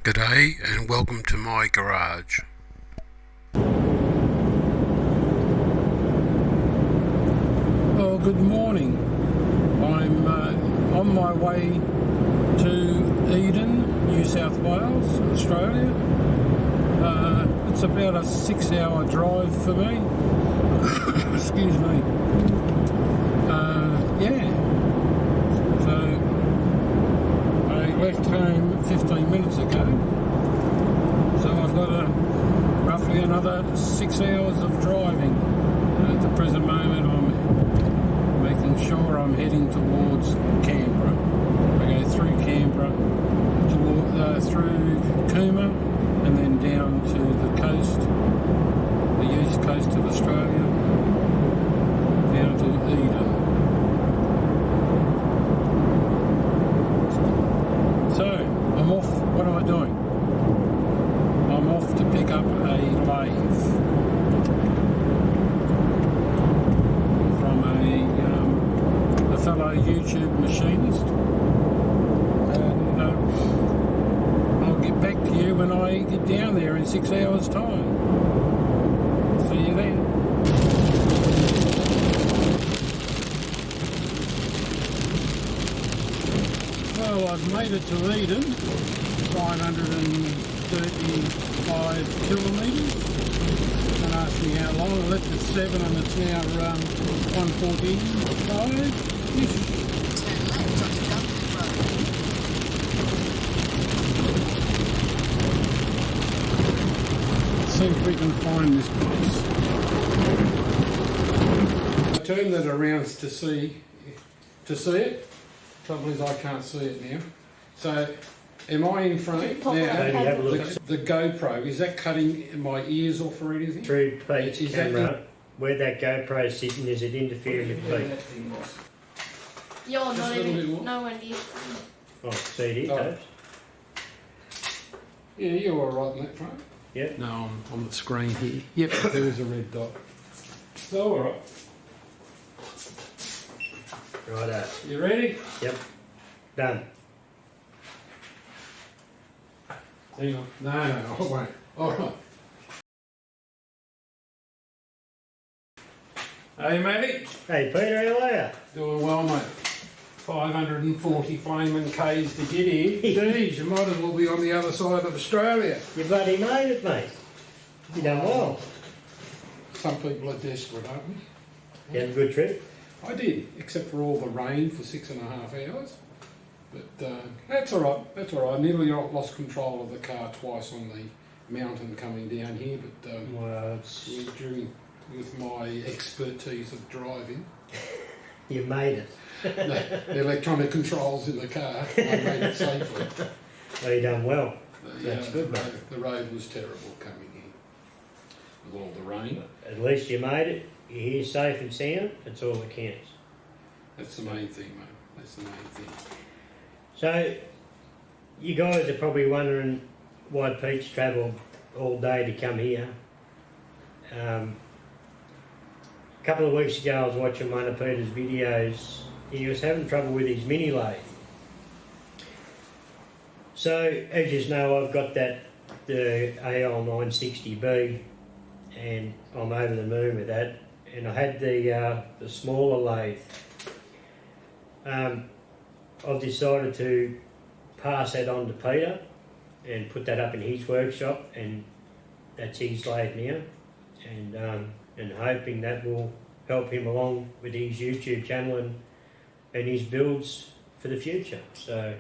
G'day and welcome to my garage. Well, good morning. I'm on my way to Eden, New South Wales, Australia. It's about a 6-hour drive for me. Excuse me. So I left home 15 minutes ago. So I've got roughly another 6 hours of driving. At the present moment I'm making sure I'm heading towards Canberra. I go through Canberra, through Cooma, and then down to the coast, the east coast of Australia, down to Eden. So, I'm off. What am I doing? I'm off to pick up a lathe from a fellow YouTube machinist, and I'll get back to you when I get down there in 6 hours' time. See you then. Well, I've made it to Eden, 535 kilometres. Don't ask me how long. I left at 7 and it's now 1:45-ish. Turn left onto Dublin Road. Let's see if we can find this place. I turn that around to see it. Trouble is I can't see it now. So, am I in frame? Now, Have a look. the GoPro, is that cutting my ears off or anything? Through Pete's Is that camera, where that GoPro is sitting, does it interfere with Pete? You're Just not a little bit even, more. no one near. Oh, see it, Oh. Topes? Yeah, you're alright in that frame. Yep. No, I'm on the screen here. Yep, there is a red dot. So, alright. Righto. You ready? Yep. Done. Hang on. No, I won't. Alright. Hey, matey. Hey, Peter, how are you? Doing well, mate. 540 flaming Ks to get here. Geez, you might as well be on the other side of Australia. You bloody made it, mate. You done well. Some people are desperate, aren't we? You had a good trip? I did, except for all the rain for 6.5 hours. But that's all right. That's all right. I nearly lost control of the car twice on the mountain coming down here. But Well, it's, with my expertise of driving, you made it. the electronic controls in the car, I made it safely. Well, you done well. That's good, the, mate. the road was terrible coming in with all the rain. At least you made it. You're here safe and sound. That's all that counts. That's the main thing, mate. That's the main thing. So, you guys are probably wondering why Pete's travelled all day to come here. A couple of weeks ago I was watching one of Peter's videos. He was having trouble with his mini lathe. So, as you know, I've got the AL 960B and I'm over the moon with that. And I had the smaller lathe. I've decided to pass that on to Peter and put that up in his workshop, and that's his lathe now, and hoping that will help him along with his YouTube channel and his builds for the future. So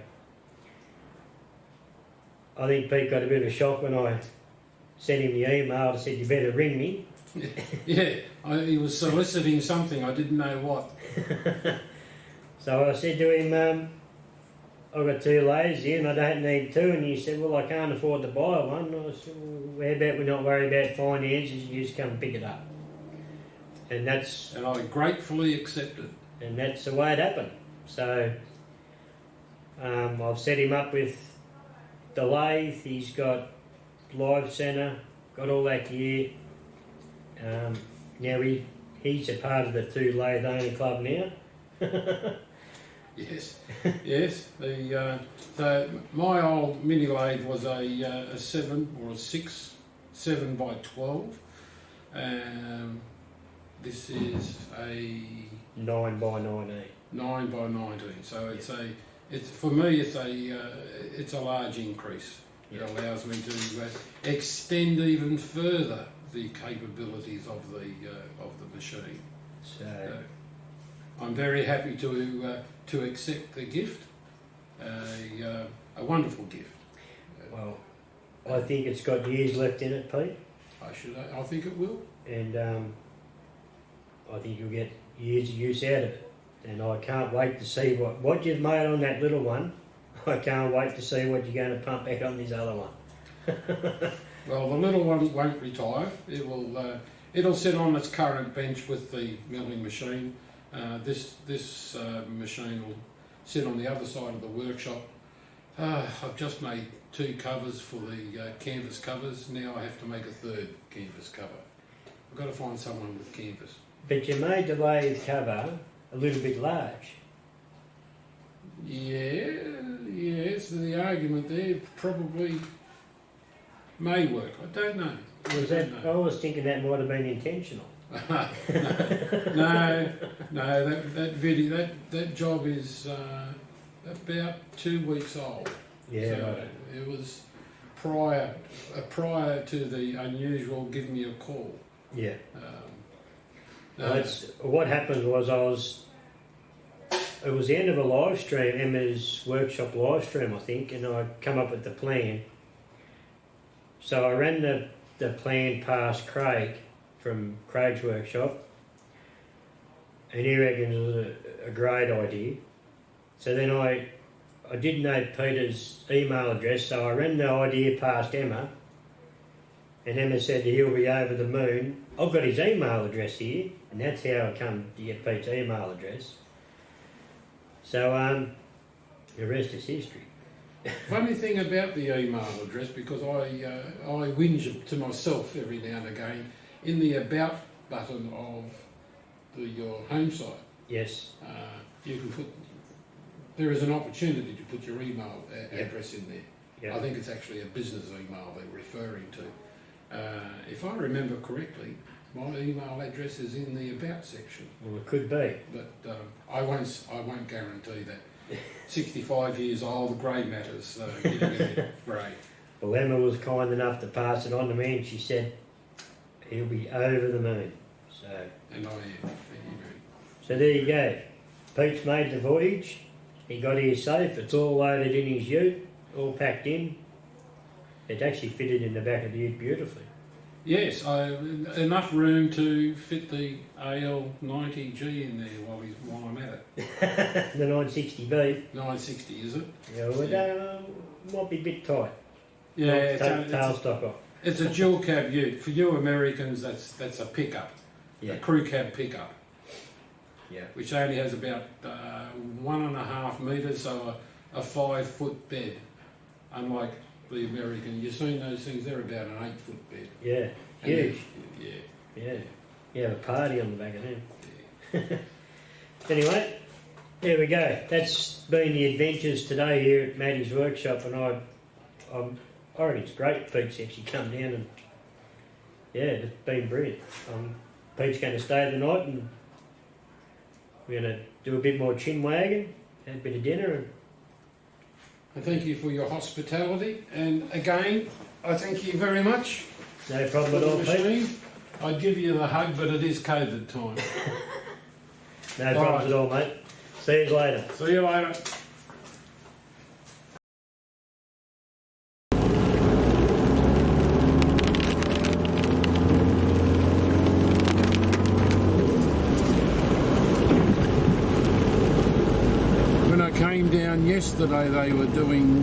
I think Pete got a bit of a shock when I sent him the email that said you better ring me. Yeah, he was soliciting something, I didn't know what. So I said to him, I've got 2 lathes here and I don't need 2, and he said, well, I can't afford to buy one. I said, well, how about we not worry about finances, you just come and pick it up. And I gratefully accepted. And that's the way it happened. So I've set him up with the lathe. He's got live centre, got all that gear. Now he's a part of the 2 lathe owner club now. Yes, yes. So my old mini lathe was a 7 or a 6, 7 by 12. This is a 9 by 19. 9 by 19. So it's for me it's a large increase. It allows me to extend even further the capabilities of the machine. So I'm very happy to accept the gift, a wonderful gift. well, I think it's got years left in it, Pete, I think it will. and I think you'll get years of use out of it. And I can't wait to see what you've made on that little one. I can't wait to see what you're going to pump out on this other one. Well, the little one won't retire. It'll sit on its current bench with the milling machine. This machine will sit on the other side of the workshop. I've just made 2 covers for the canvas covers. Now I have to make a 3rd canvas cover. I've got to find someone with canvas. But you made the lathe cover a little bit large. Yes, the argument there probably may work. I don't know. I was thinking that might have been intentional. No, that job is about 2 weeks old. Yeah, So right. it was prior to the unusual give me a call. Yeah. No, What happened was it was the end of a live stream, Emma's workshop live stream, I think, and I come up with the plan. So I ran the plan past Craig from Craig's workshop, and he reckons it was a great idea. So then I didn't know Peter's email address, so I ran the idea past Emma, and Emma said that he'll be over the moon. I've got his email address here, and that's how I come to get Pete's email address. So the rest is history. funny thing about the email address, because I whinge to myself every now and again, in the about button of your home site, Yes. you can there is an opportunity to put your email address in there. Yep. I think it's actually a business email they're referring to. If I remember correctly, my email address is in the about section. Well, it could be. But I won't guarantee that. 65 years old, grey matters. Grey. Well, Emma was kind enough to pass it on to me, and she said he'll be over the moon. So, And I am. Thank you very much. so there you go. Pete's made the voyage. He got here safe. It's all loaded in his ute, all packed in. It actually fitted in the back of the ute beautifully. Yes, enough room to fit the AL90G in there while I'm at it. The 960B. 960, is it? Yeah, well, that might be a bit tight. Yeah, Tailstock off. it's a dual cab ute. For you Americans, that's a pickup, Yeah. a crew cab pickup, Yeah. which only has about 1.5 metres, so a 5-foot bed. Unlike the American, you've seen those things, they're about an 8-foot bed. Yeah. And Huge. Yeah. Yeah. You have a party on the back of them. Anyway, there we go. That's been the adventures today here at Maddie's workshop, and I reckon it's great. Pete's actually come down, and yeah, it's been brilliant. Pete's going to stay the night, and we're going to do a bit more chin wagging, have a bit of dinner, and I thank you for your hospitality, and again, I thank you very much. no problem at all, Pete. I'd give you the hug, but it is COVID time. No problems at all, mate. See you later. See you later. When I came down yesterday, they were doing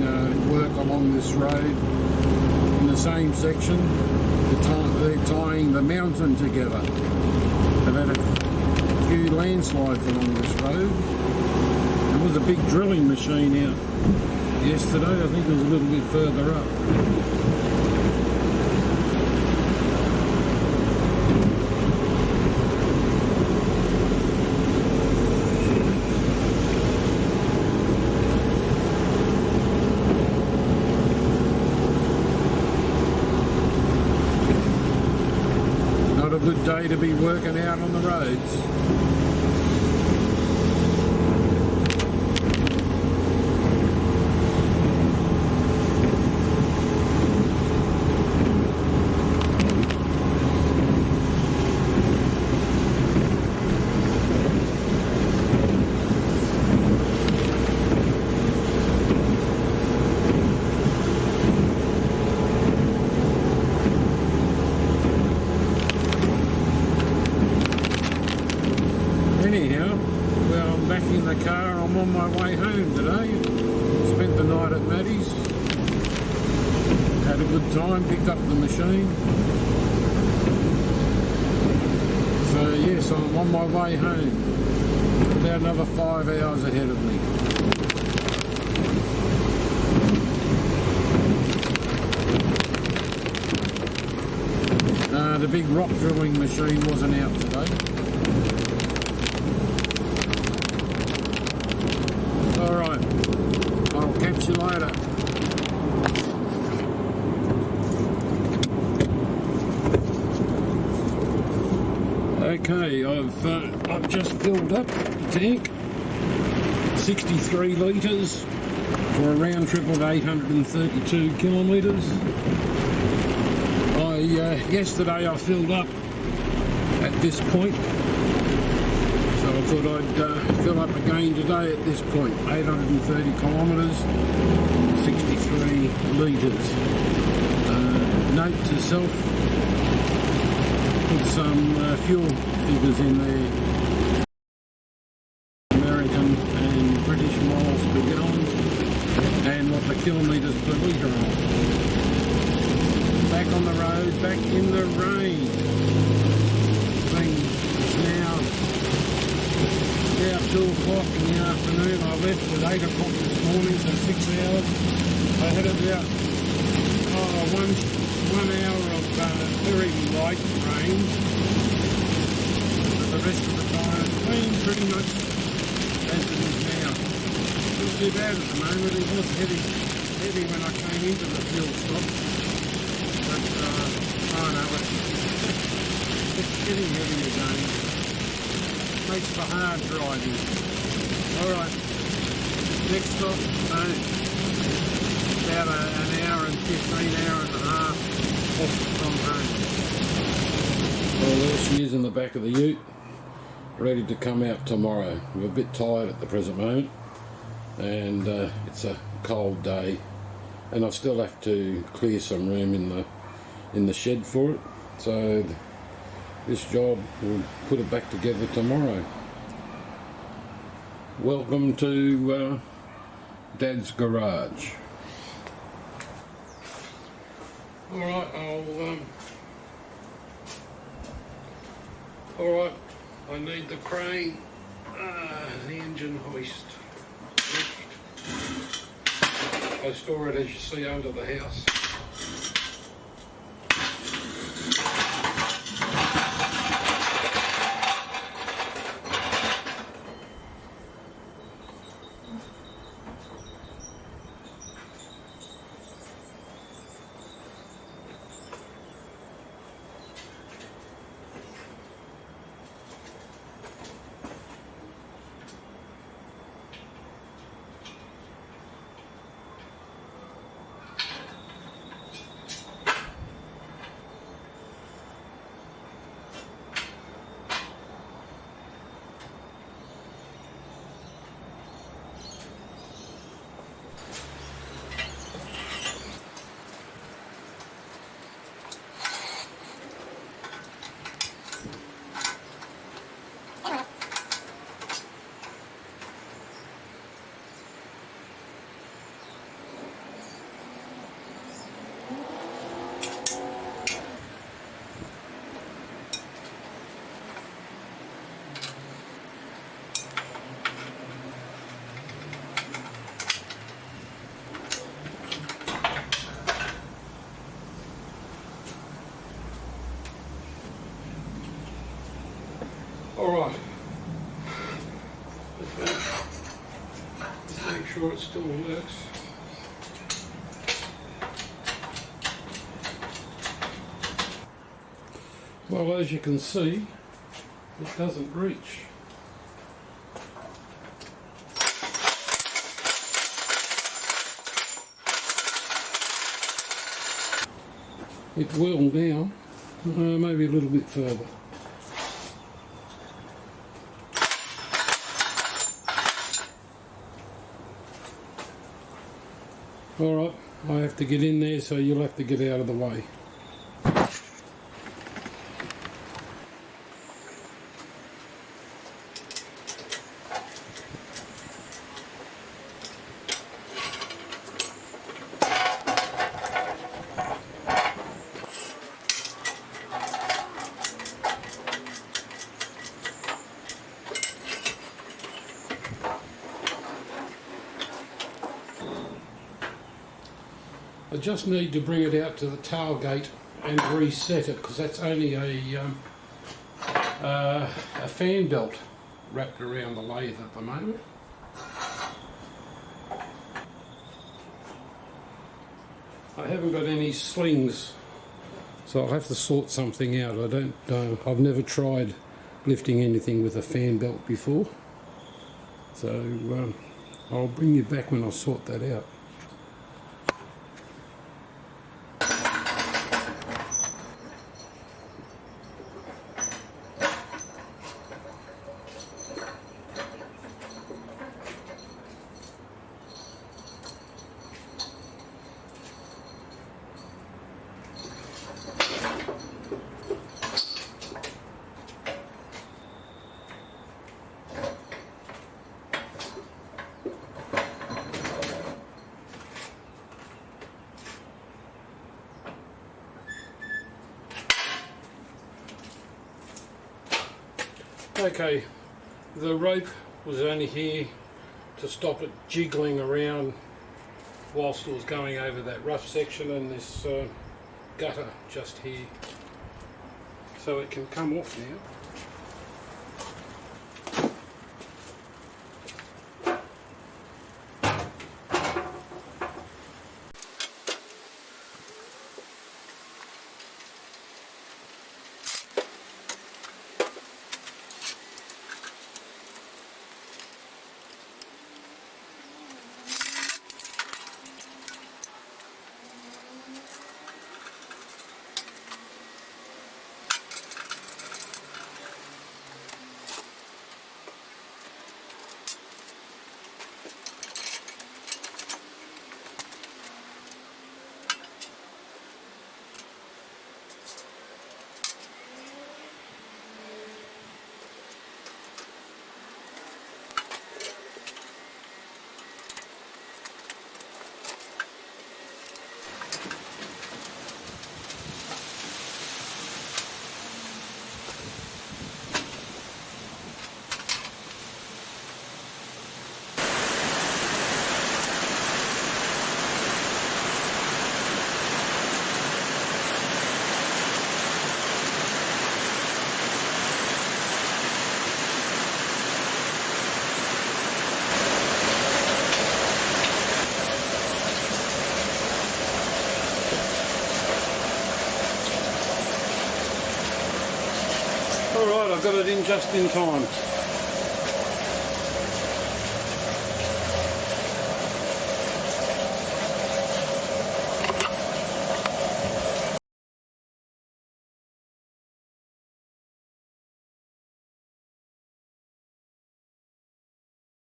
work along this road in the same section. They're tying the mountain together. They've had a few landslides along this road. There was a big drilling machine out yesterday. I think it was a little bit further up. good day to be working out on the roads. Anyhow, well, I'm back in the car. I'm on my way home today. Spent the night at Maddie's. Had a good time, picked up the machine. So yes, I'm on my way home. About another 5 hours ahead of me. The big rock drilling machine wasn't out today. Alright, I'll catch you later. Okay, I've just filled up the tank, 63 litres for a round trip of 832 kilometres. Yesterday I filled up at this point, so I thought I'd fill up again today at this point. 830 kilometres, 63 litres. Note to self, put some fuel figures in there. American and British miles per gallon, and what the kilometres per litre are. Back on the road, back in the rain. It's now 2 o'clock in the afternoon. I left at 8 o'clock this morning, so 6 hours. I had about 1 hour of very light rain. But the rest of the time it's been pretty much as it is now. Not too bad at the moment. It was heavy when I came into the fuel stop. But, oh no, it's getting heavy again. Makes for hard driving. Alright, next stop, about an hour and 15, hour and a half off from home. Well, there she is in the back of the ute, ready to come out tomorrow. We're a bit tired at the present moment, and it's a cold day, and I still have to clear some room in the shed for it, so this job will put it back together tomorrow. Welcome to Dad's garage. Alright, alright, I need the crane, the engine hoist. I store it, as you see, under the house. Alright, let's make sure it still works. Well, as you can see, it doesn't reach. It will now, maybe a little bit further. Alright, I have to get in there, so you'll have to get out of the way. I just need to bring it out to the tailgate and reset it, because that's only a fan belt wrapped around the lathe at the moment. I haven't got any slings, so I'll have to sort something out. I've never tried lifting anything with a fan belt before, so I'll bring you back when I sort that out. Okay, the rope was only here to stop it jiggling around whilst it was going over that rough section and this gutter just here, so it can come off now. Alright, I've got it in just in time.